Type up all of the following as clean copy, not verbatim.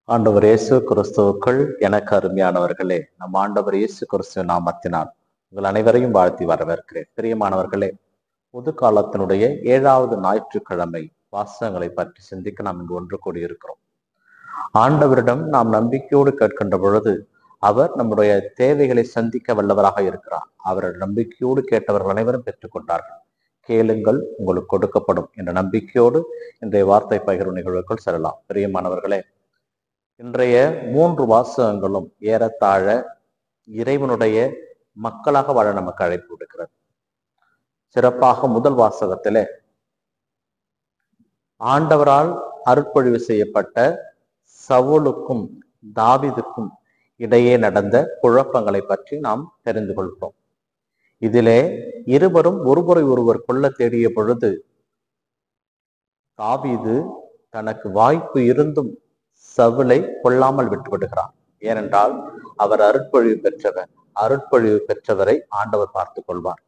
ஆண்டவர் இயேசு கிறிஸ்துவுக்குள் எனக்கு அருமையானவர்களே, நம் ஆண்டவர் இயேசு கிறிஸ்துவ நாமத்தினால் உங்கள் அனைவரையும் வாழ்த்தி வரவேற்கிறேன். பிரியமானவர்களே, பொது காலத்தினுடைய 7வது ஞாயிற்றுக்கிழமை வாசகங்களை பற்றி சிந்திக்க நாம் இங்கு ஒன்று கூடியிருக்கிறோம். ஆண்டவரிடம் நாம் நம்பிக்கையோடு கேட்கின்ற பொழுது அவர் நம்முடைய தேவைகளை சந்திக்க வல்லவராக இருக்கிறார். அவருடைய நம்பிக்கையோடு கேட்டவர்கள் அனைவரும் பெற்றுக்கொண்டார்கள். கேளுங்கள், உங்களுக்கு கொடுக்கப்படும் என்ற நம்பிக்கையோடு இன்றைய வார்த்தை பகிர்வு நிகழ்வுக்குள் செல்லலாம். பிரியமானவர்களே, இன்றைய 3 வாசகங்களும் ஏறத்தாழ இறைவனுடைய மக்களாக வாழ நமக்கு அழைப்பு விடுக்கிறது. சிறப்பாக முதல் வாசகத்திலே ஆண்டவரால் அருட்பொழிவு செய்யப்பட்ட சவுலுக்கும் தாவீதுக்கும் இடையே நடந்த குழப்பங்களை பற்றி நாம் தெரிந்து கொள்கிறோம். இதிலே இருவரும் ஒருவரை ஒருவர் கொல்ல தேடிய பொழுது தாவீது தனக்கு வாய்ப்பு இருந்தும் சவுலை கொல்லாமல் விட்டுவிடுகிறார். ஏனென்றால் அவர் அருட்பொழிவு பெற்றவர். அருட்பொழிவு பெற்றவரை ஆண்டவர் பார்த்து கொள்வார்.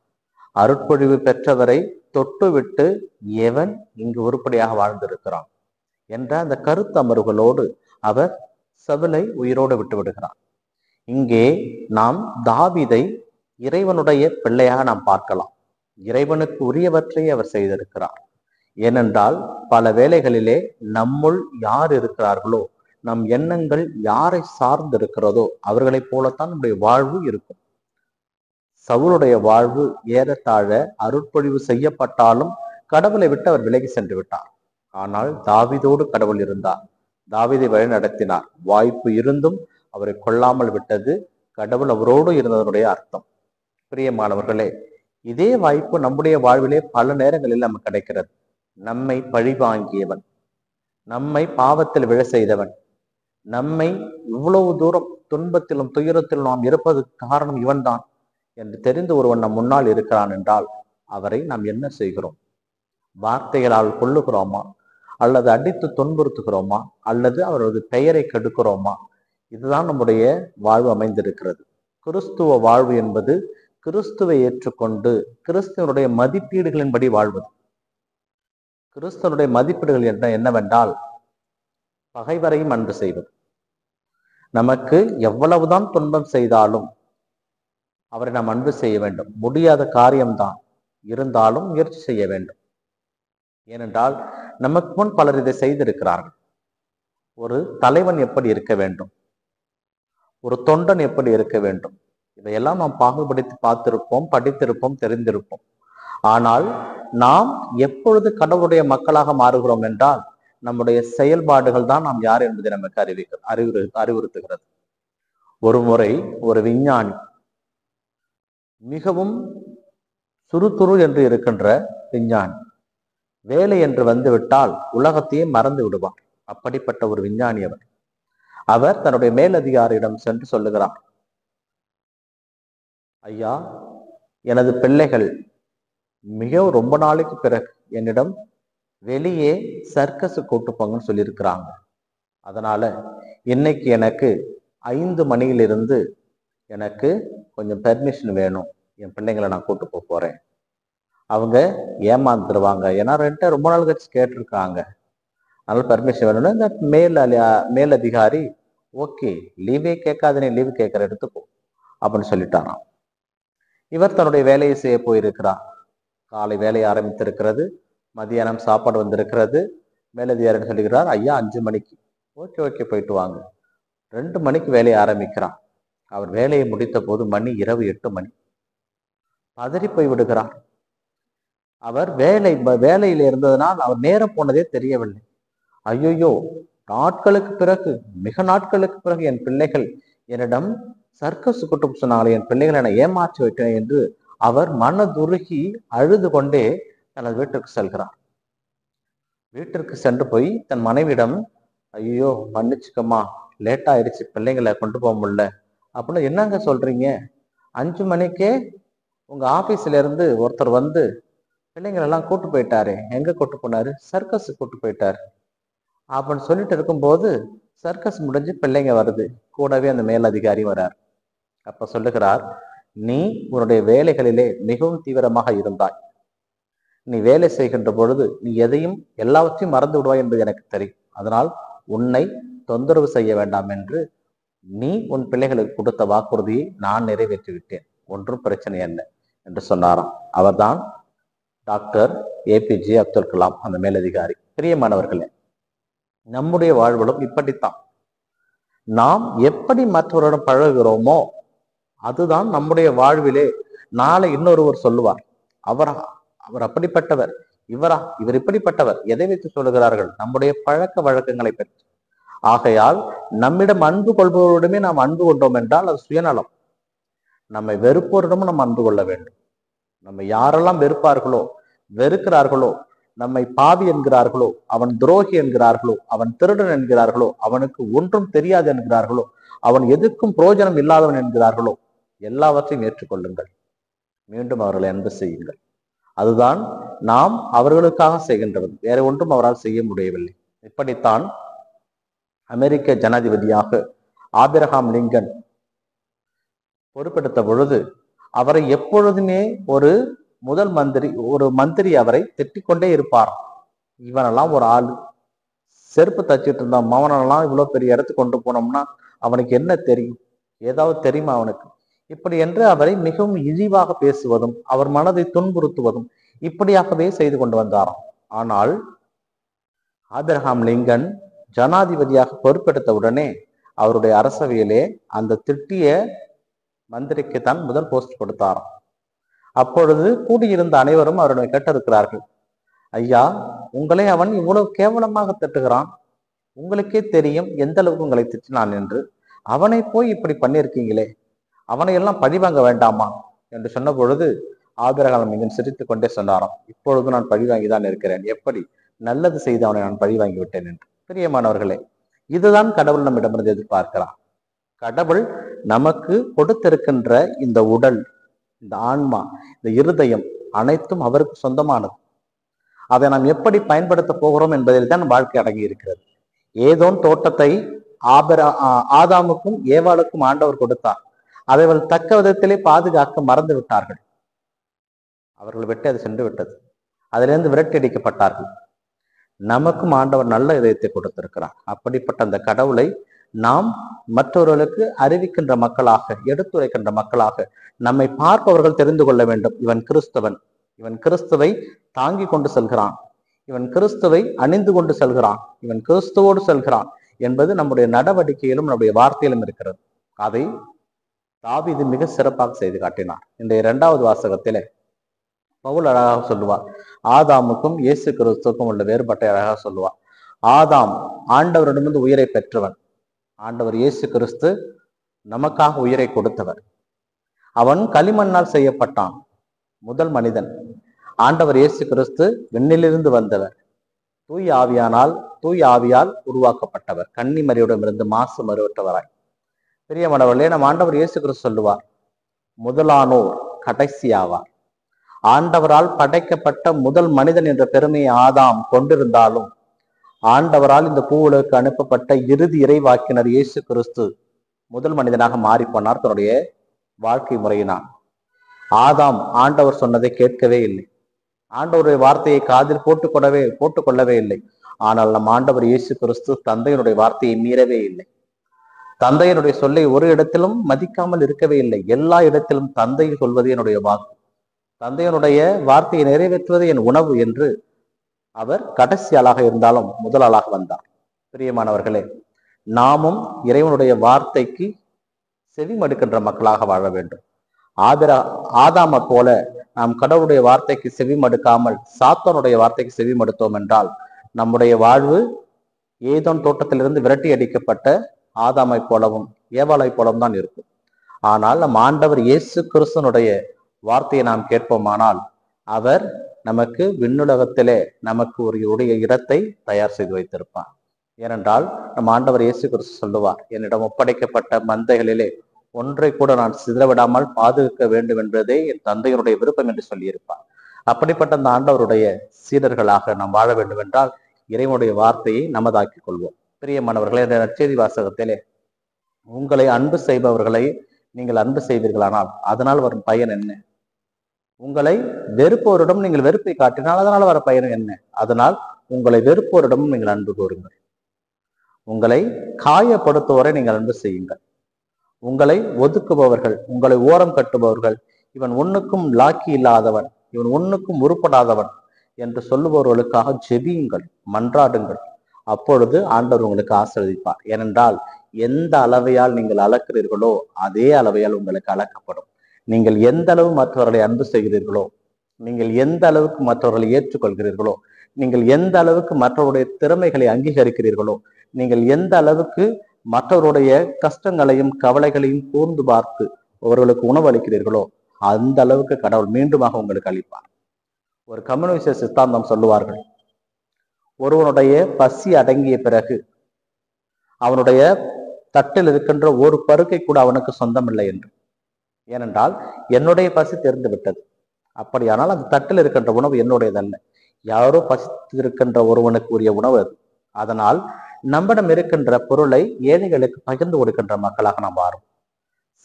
அருட்பொழிவு பெற்றவரை தொட்டுவிட்டு எவன் இங்கு உருப்படியாக வாழ்ந்திருக்கிறான் என்ற அந்த கருத்து அமர்வுகளோடு அவர் சவுலை உயிரோடு விட்டு விடுகிறார். இங்கே நாம் தாவீதை இறைவனுடைய பிள்ளையாக நாம் பார்க்கலாம். இறைவனுக்கு உரியவற்றை அவர் செய்திருக்கிறார். ஏனென்றால் பல வேளைகளிலே நம்முள் யார் இருக்கிறார்களோ, நம் எண்ணங்கள் யாரை சார்ந்து இருக்கிறதோ அவர்களைப் போலத்தான் நம்முடைய வாழ்வு இருக்கும். சவுலுடைய வாழ்வு ஏறத்தாழ அருட்பொழிவு செய்யப்பட்டாலும் கடவுளை விட்டு அவர் விலகி சென்று விட்டார். ஆனால் தாவீதோடு கடவுள் இருந்தார். தாவீதை வழி நடத்தினார். வாய்ப்பு இருந்தும் அவரை கொல்லாமல் விட்டது கடவுள் அவரோடு இருந்ததனுடைய அர்த்தம். பிரியமானவர்களே, இதே வாய்ப்பு நம்முடைய வாழ்விலே பல நேரங்களில் நமக்கு கிடைக்கிறது. நம்மை பழிவாங்கியவன், நம்மை பாவத்தில் விழ செய்தவன், நம்மை இவ்வளவு தூரம் துன்பத்திலும் துயரத்திலும் நாம் இருப்பதற்கு காரணம் இவன்தான் என்று தெரிந்து ஒருவன் நம் முன்னால் இருக்கிறான் என்றால் அவரை நாம் என்ன செய்கிறோம்? வார்த்தைகளால் கொள்ளுகிறோமா, அல்லது அடித்து துன்புறுத்துகிறோமா, அல்லது அவரது பெயரை கெடுக்கிறோமா? இதுதான் நம்முடைய வாழ்வு அமைந்திருக்கிறது. கிறிஸ்துவ வாழ்வு என்பது கிறிஸ்துவை ஏற்றுக்கொண்டு கிறிஸ்துவனுடைய மதிப்பீடுகளின்படி வாழ்வது. கிறிஸ்தவனுடைய மதிப்பீடுகள் என்னவென்றால் பகைவரையும் அன்பு செய்வது. நமக்கு எவ்வளவுதான் துன்பம் செய்தாலும் அவரை நாம் அன்பு செய்ய வேண்டும். முடியாத காரியம்தான், இருந்தாலும் முயற்சி செய்ய வேண்டும். ஏனென்றால் நமக்கு முன் பலர் இதை செய்திருக்கிறார்கள். ஒரு தலைவன் எப்படி இருக்க வேண்டும், ஒரு தொண்டன் எப்படி இருக்க வேண்டும், இதையெல்லாம் நாம் பாகுபடுத்தி பார்த்திருப்போம், படித்திருப்போம், தெரிந்திருப்போம். ஆனால் நாம் எப்பொழுது கடவுளுடைய மக்களாக மாறுகிறோம் என்றால் நம்முடைய செயல்பாடுகள் தான் நாம் யார் என்பதை நமக்கு அறிவுறுத்துகிறது. ஒரு முறை ஒரு விஞ்ஞானி, மிகவும் சுறுசுறு என்று இருக்கின்ற விஞ்ஞானி, வேலை என்று வந்துவிட்டால் உலகத்தையே மறந்து விடுவார். அப்படிப்பட்ட ஒரு விஞ்ஞானி அவர் தன்னுடைய மேலதிகாரியிடம் சென்று சொல்லுகிறார், ஐயா, எனது பிள்ளைகள் ரொம்ப நாளைக்கு பிறகு என்னிடம் வெளியே சர்க்கஸ் கூட்டு போங்கன்னு சொல்லியிருக்கிறாங்க. அதனால இன்னைக்கு எனக்கு 5 மணியிலிருந்து எனக்கு கொஞ்சம் பெர்மிஷன் வேணும். என் பிள்ளைங்களை நான் கூட்டு போறேன். அவங்க ஏமாந்துருவாங்க. ஏன்னா ரொம்ப நாள் கழிச்சு கேட்டிருக்காங்க. அதனால பெர்மிஷன் வேணும்னு இந்த மேலதிகாரி, ஓகே, லீவே கேட்காத, நீ லீவு கேட்கிற எடுத்துக்கோ அப்படின்னு சொல்லிட்டாராம். இவர் தன்னுடைய வேலையை செய்ய போயிருக்கிறார். காலை வேலையை ஆரம்பித்திருக்கிறது. மதியானம் சாப்பாடு வந்திருக்கிறது. மேலதிகாரின்னு சொல்லுகிறார், ஐயா 5 மணிக்கு. ஓகே போயிட்டு வாங்க. 2 மணிக்கு வேலையை ஆரம்பிக்கிறார். அவர் வேலையை முடித்த போது இரவு 8 மணி. பதறி போய் விடுகிறார். அவர் வேலையில் இருந்ததனால் அவர் நேரம் போனதே தெரியவில்லை. ஐயோ, மிக நாட்களுக்கு பிறகு என் பிள்ளைகள் என்னிடம் சர்க்கஸ் கூட்டு சொன்னாங்களே, என் பிள்ளைகளை நான் ஏமாற்றி விட்டேன் என்று அவர் மனதுருகி அழுது கொண்டே தனது வீட்டிற்கு செல்கிறார். வீட்டிற்கு சென்று போய் தன் மனைவியிடம், ஐயோ மன்னிச்சுக்கம்மா, லேட் ஆயிடுச்சு, பிள்ளைங்களை கொண்டு போக முடியல அப்படின்னு. என்னங்க சொல்றீங்க? 5 மணிக்கே உங்க ஆபீஸ்ல இருந்து ஒருத்தர் வந்து பிள்ளைங்களை எல்லாம் கூட்டு போயிட்டாரு. எங்க கூட்டு போனாரு? சர்க்கஸ் கூட்டு போயிட்டாரு அப்படின்னு சொல்லிட்டு இருக்கும்போது சர்க்கஸ் முடிஞ்சு பிள்ளைங்க வருது. கூடவே அந்த மேலதிகாரி வர்றார். அப்ப சொல்லுகிறார், நீ உன்னுடைய வேலைகளிலே மிகவும் தீவிரமாக இருந்தாய். நீ வேலை செய்கின்ற பொழுது நீ எதையும் எல்லாவற்றையும் மறந்து விடுவாய் என்பது எனக்கு தெரியும். அதனால் உன்னை தொந்தரவு செய்ய வேண்டாம் என்று நீ உன் பிள்ளைகளுக்கு கொடுத்த வாக்குறுதியை நான் நிறைவேற்றி விட்டேன். ஒன்றும் பிரச்சனை என்ன என்று சொன்னாராம். அவர்தான் டாக்டர் ஏபிஜே அப்துல் கலாம், அந்த மேலதிகாரி. பிரியமானவர்களே, நம்முடைய வாழ்விலும் இப்படித்தான். நாம் எப்படி மற்றவரிடம் பழகுகிறோமோ அதுதான் நம்முடைய வாழ்விலே நாளை இன்னொருவர் சொல்லுவார், அவர் அப்படிப்பட்டவர், இவர் இப்படிப்பட்டவர். எதை வைத்து சொல்லுகிறார்கள்? நம்முடைய பழக்க வழக்கங்களை பற்றி. ஆகையால் நம்மிடம் அன்பு கொள்பவரிடமே நாம் அன்பு கொண்டோம் என்றால் அது சுயநலம். நம்மை வெறுப்போரிடமும் நாம் அன்பு கொள்ள வேண்டும். நம்ம யாரெல்லாம் வெறுப்பார்களோ, வெறுக்கிறார்களோ, நம்மை பாவி என்கிறார்களோ, அவன் துரோகி என்கிறார்களோ, அவன் திருடன் என்கிறார்களோ, அவனுக்கு ஒன்றும் தெரியாது என்கிறார்களோ, அவன் எதுக்கும் பிரயோஜனம் இல்லாதவன் என்கிறார்களோ, எல்லாவற்றையும் ஏற்றுக்கொள்ளுங்கள். மீண்டும் அவர்களை அன்பு செய்யுங்கள். அதுதான் நாம் அவர்களுக்காக செய்கின்றது. வேற ஒன்றும் அவரால் செய்ய முடியவில்லை. இப்படித்தான் அமெரிக்க ஜனாதிபதியாக ஆபிரகாம் லிங்கன் பொறுப்பெடுத்த பொழுது அவரை எப்பொழுதுமே ஒரு மந்திரி அவரை திட்டிக்கொண்டே இருப்பார். இவனெல்லாம் ஒரு ஆளு, செருப்பு தச்சிட்டு இருந்தான், மவனெல்லாம் இவ்வளவு பெரிய இடத்துக்கு கொண்டு போனோம்னா அவனுக்கு என்ன தெரியும், ஏதாவது தெரியுமா அவனுக்கு, இப்படி என்று அவரை மிகவும் இழிவாக பேசுவதும் அவர் மனதை துன்புறுத்துவதும் இப்படியாகவே செய்து கொண்டு வந்தாராம். ஆனால் ஆபிரகாம் லிங்கன் ஜனாதிபதியாக பொறுப்பெடுத்த உடனே அவருடைய அரசவையிலே அந்த திட்டிய மந்திரிக்கு தான் முதல் போஸ்ட் கொடுத்தாராம். அப்பொழுது கூடியிருந்த அனைவரும் அவருடைய கேட்டிருக்கிறார்கள், ஐயா, உங்களை அவன் இவ்வளவு கேவலமாக திட்டுகிறான், உங்களுக்கே தெரியும் எந்த அளவுக்கு உங்களை திட்டினான் என்று, அவனை போய் இப்படி பண்ணியிருக்கீங்களே, அவனை எல்லாம் பழிவாங்க வேண்டாமா என்று சொன்ன பொழுது ஆபிரகாம் லிங்கன் சிரித்து கொண்டே சொன்னாராம், இப்பொழுது நான் பழிவாங்கிதான் இருக்கிறேன், எப்படி நல்லது செய்து அவனை நான் பழிவாங்கி விட்டேன் என்று. பிரியமானவர்களே, இதுதான் கடவுள் நம்மிடமிருந்து எதிர்பார்க்கிறார். கடவுள் நமக்கு கொடுத்திருக்கின்ற இந்த உடல், இந்த ஆன்மா, இந்த இருதயம் அனைத்தும் அவருக்கு சொந்தமானது. அதை நாம் எப்படி பயன்படுத்த போகிறோம் என்பதில் தான் வாழ்க்கை அடங்கி இருக்கிறது. ஏதோன் தோட்டத்தை ஆதாமுக்கும் ஏவாளுக்கும் ஆண்டவர் கொடுத்தார். அதை அவர்கள் தக்க விதத்திலே பாதுகாக்க மறந்து விட்டார்கள். அவர்கள் விட்டு அது சென்று விட்டது. அதிலிருந்து விரட்டி அடிக்கப்பட்டார்கள். நமக்கும் ஆண்டவர் நல்ல இதயத்தை கொடுத்திருக்கிறார். அப்படிப்பட்ட அந்த கடவுளை நாம் மற்றவர்களுக்கு அறிவிக்கின்ற மக்களாக, எடுத்துரைக்கின்ற மக்களாக, நம்மை பார்ப்பவர்கள் தெரிந்து கொள்ள வேண்டும், இவன் கிறிஸ்தவன், இவன் கிறிஸ்துவை தாங்கி கொண்டு செல்கிறான், இவன் கிறிஸ்துவை அணிந்து கொண்டு செல்கிறான், இவன் கிறிஸ்துவோடு செல்கிறான் என்பது நம்முடைய நடவடிக்கையிலும் நம்முடைய வார்த்தையிலும் இருக்கிறது. அதை தாவீது மிக சிறப்பாக செய்து காட்டினார். இந்த 2வது வாசகத்திலே பவுல் அழகாக சொல்லுவார், ஆதாமுக்கும் இயேசு கிறிஸ்துவுக்கும் உள்ள வேறுபாட்டை அழகாக சொல்லுவார். ஆதாம் ஆண்டவரிடமிருந்து உயிரை பெற்றவன், ஆண்டவர் இயேசு கிறிஸ்து நமக்காக உயிரை கொடுத்தவர். அவன் களிமண்ணால் செய்யப்பட்டான், முதல் மனிதன். ஆண்டவர் இயேசு கிறிஸ்து விண்ணிலிருந்து வந்தவர், தூய ஆவியால் உருவாக்கப்பட்டவர், கன்னிமரியிடமிருந்து மாசு மறுவற்றவராய். பிரியமானவர்களே, நம் ஆண்டவர் இயேசு கிறிஸ்து சொல்லுவார், முதலானோர் கடைசியாவார். ஆண்டவரால் படைக்கப்பட்ட முதல் மனிதன் என்ற பெருமையை ஆதாம் கொண்டிருந்தாலும் ஆண்டவரால் இந்த பூவுலகுக்கு அனுப்பப்பட்ட இறுதி இறைவாக்கினர் இயேசு கிறிஸ்து முதல் மனிதனாக மாறிப்போனார் தன்னுடைய வாழ்க்கை முறையினான். ஆதாம் ஆண்டவர் சொன்னதை கேட்கவே இல்லை, ஆண்டவருடைய வார்த்தையை காதில் போட்டுக்கொள்ளவே இல்லை. ஆனால் நம் ஆண்டவர் இயேசு கிறிஸ்து தந்தையினுடைய வார்த்தையை மீறவே இல்லை, தந்தையினுடைய சொல்லை ஒரு இடத்திலும் மதிக்காமல் இருக்கவே இல்லை. எல்லா இடத்திலும் தந்தை சொல்வது என்னுடைய வாக்கு, தந்தையனுடைய வார்த்தையை நிறைவேற்றுவது என் உணவு என்று அவர் கடைசி ஆளாக இருந்தாலும் முதல் ஆளாக வந்தார். பிரியமானவர்களே, நாமும் இறைவனுடைய வார்த்தைக்கு செவி மடுக்கின்ற மக்களாக வாழ வேண்டும். ஆதாமை போல நாம் கடவுளுடைய வார்த்தைக்கு செவி மடுக்காமல் சாத்தானுடைய வார்த்தைக்கு செவி மடுத்தோம் என்றால் நம்முடைய வாழ்வு ஏதோன் தோட்டத்திலிருந்து விரட்டி அடிக்கப்பட்ட ஆதாமை போலவும் ஏவாளை போலவும் தான் இருக்கும். ஆனால் நம் ஆண்டவர் இயேசு கிறிஸ்துனுடைய வார்த்தையை நாம் கேட்போமானால் அவர் நமக்கு விண்ணுலகத்திலே நமக்கு ஒரு உடைய இடத்தை தயார் செய்து வைத்திருப்பார். ஏனென்றால் நம் ஆண்டவர் இயேசு கிறிஸ்து சொல்லுவார், என்னிடம் ஒப்படைக்கப்பட்ட மந்தைகளிலே ஒன்றை கூட நான் சிதறவிடாமல் பாதுகாக்க வேண்டும் என்பதே என் தந்தையினுடைய விருப்பம் என்று சொல்லியிருப்பார். அப்படிப்பட்ட அந்த ஆண்டவருடைய சீடர்களாக நாம் வாழ வேண்டும் என்றால் இறைவனுடைய வார்த்தையை நமதாக்கிக் கொள்வோம். பிரியமானவர்களே, இந்த நற்செய்தி வாசகத்திலே உங்களை அன்பு செய்பவர்களை நீங்கள் அன்பு செய்வீர்களானால் அதனால் வரும் பயன் என்ன? உங்களை வெறுப்போரிடம் நீங்கள் வெறுப்பை காட்டினால் அதனால் வர பயன் என்ன? அதனால் உங்களை வெறுப்போரிடமும் நீங்கள் அன்பு கூறுங்கள். உங்களை காயப்படுத்துவோரை நீங்கள் அன்பு செய்யுங்கள். உங்களை ஒதுக்குபவர்கள், உங்களை ஓரம் கட்டுபவர்கள், இவன் ஒண்ணுக்கும் லாக்கி இல்லாதவன், இவன் ஒண்ணுக்கும் உருப்படாதவன் என்று சொல்லுபவர்களுக்காக ஜெபியுங்கள், மன்றாடுங்கள். அப்பொழுது ஆண்டவர் உங்களுக்கு ஆசீர்வதிப்பார். ஏனென்றால் எந்த அளவையால் நீங்கள் அளக்கிறீர்களோ அதே அளவையால் உங்களுக்கு அளக்கப்படும். நீங்கள் எந்த அளவு மற்றவர்களை அன்பு செய்கிறீர்களோ, நீங்கள் எந்த அளவுக்கு மற்றவர்களை ஏற்றுக்கொள்கிறீர்களோ, நீங்கள் எந்த அளவுக்கு மற்றவருடைய திறமைகளை அங்கீகரிக்கிறீர்களோ, நீங்கள் எந்த அளவுக்கு மற்றவருடைய கஷ்டங்களையும் கவலைகளையும் கூர்ந்து பார்த்து அவர்களுக்கு உணவு அளிக்கிறீர்களோ அந்த அளவுக்கு கடவுள் மீண்டுமாக உங்களுக்கு அளிப்பார். ஒரு கம்யூனிஸ்ட சித்தாந்தம் சொல்லுவார்கள், ஒருவனுடைய பசி அடங்கிய பிறகு அவனுடைய தட்டில் இருக்கின்ற ஒரு பருக்கை கூட அவனுக்கு சொந்தமில்லை என்று. ஏனென்றால் என்னுடைய பசி தெரிந்து விட்டது. அப்படியானால் அந்த தட்டில் இருக்கின்ற உணவு என்னுடையதல்ல, யாரோ பசித்திருக்கின்ற ஒருவனுக்கு உரிய உணவு அது. அதனால் நம்மிடம் இருக்கின்ற பொருளை ஏழைகளுக்கு பகிர்ந்து கொடுக்கின்ற மக்களாக நாம் மாறும்.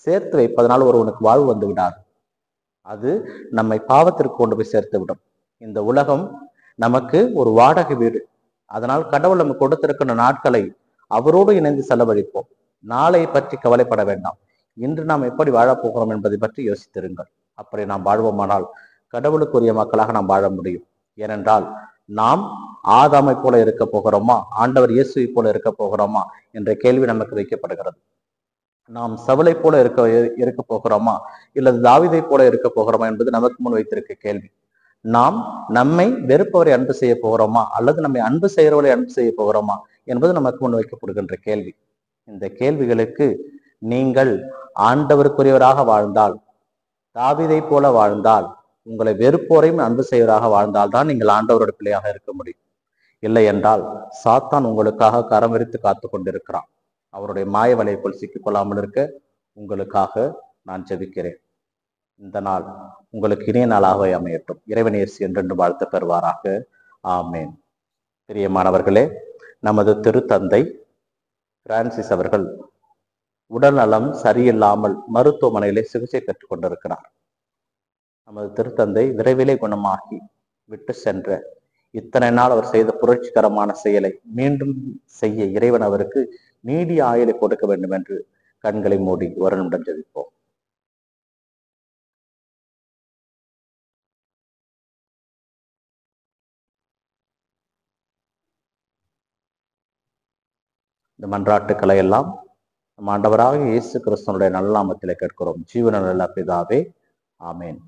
சேர்த்து வைப்பதனால் ஒருவனுக்கு வாழ்வு வந்து விடாது, அது நம்மை பாவத்திற்கு கொண்டு போய் சேர்த்து விடும். இந்த உலகம் நமக்கு ஒரு வாடகை வீடு. அதனால் கடவுள் நமக்கு கொடுத்திருக்கின்ற நாட்களை அவரோடு இணைந்து செலவழிப்போம். நாளை பற்றி கவலைப்பட வேண்டாம். இன்று நாம் எப்படி வாழப்போகிறோம் என்பதை பற்றி யோசித்திருங்கள். அப்படி நாம் வாழ்வோமானால் கடவுளுக்குரிய மக்களாக நாம் வாழ முடியும். ஏனென்றால் நாம் ஆதாமை போல இருக்க போகிறோமா, ஆண்டவர் இயேசுவை போல இருக்க போகிறோமா என்ற கேள்வி நமக்கு வைக்கப்படுகிறது. நாம் சவுலை போல இருக்க போகிறோமா இல்லது தாவீதை போல இருக்க போகிறோமா என்பது நமக்கு முன் வைத்திருக்க கேள்வி. நாம் நம்மை வெறுப்பவரை அன்பு செய்ய போகிறோமா அல்லது நம்மை அன்பு செய்கிறவரை அன்பு செய்ய போகிறோமா என்பது நமக்கு முன் வைக்கப்படுகின்ற கேள்வி. இந்த கேள்விகளுக்கு நீங்கள் ஆண்டவருக்குரியவராக வாழ்ந்தால், தாவீதை போல வாழ்ந்தால், உங்களை வெறுப்போரையும் அன்பு செய்வராக வாழ்ந்தால்தான் நீங்கள் ஆண்டவரோட பிள்ளையாக இருக்க முடியும். இல்லை என்றால் சாத்தான் உங்களுக்காக கரம் விரித்து காத்து கொண்டிருக்கிறான். அவருடைய மாய வலைக்குள் சிக்கிக்கொள்ளாமல் இருக்க உங்களுக்காக நான் ஜெபிக்கிறேன். இந்த நாள் உங்களுக்கு இனிய நாளாக அமையட்டும். இறைவன் இயேசு என்றென்று வாழ்த்து பெறுவாராக. ஆமேன். பிரியமானவர்களே, நமது திருத்தந்தை பிரான்சிஸ் அவர்கள் உடல் நலம் சரியில்லாமல் மருத்துவமனையிலே சிகிச்சை பெற்றுக் கொண்டிருக்கிறார். நமது திருத்தந்தை விரைவிலே குணமாகி விட்டு சென்ற இத்தனை நாள் அவர் செய்த புரட்சிகரமான செயலை மீண்டும் செய்ய இறைவன் அவருக்கு நீடிய ஆயுளை கொடுக்க வேண்டும் என்று கண்களை மூடி ஒரு நிமிடம் ஜெபிப்போம். இந்த மன்றாட்டுக்களை எல்லாம் நம் ஆண்டவராக இயேசு கிறிஸ்துவனுடைய நல்ல நாமத்திலே கேட்கிறோம். ஜீவன நல்ல பிதாவே, ஆமேன்.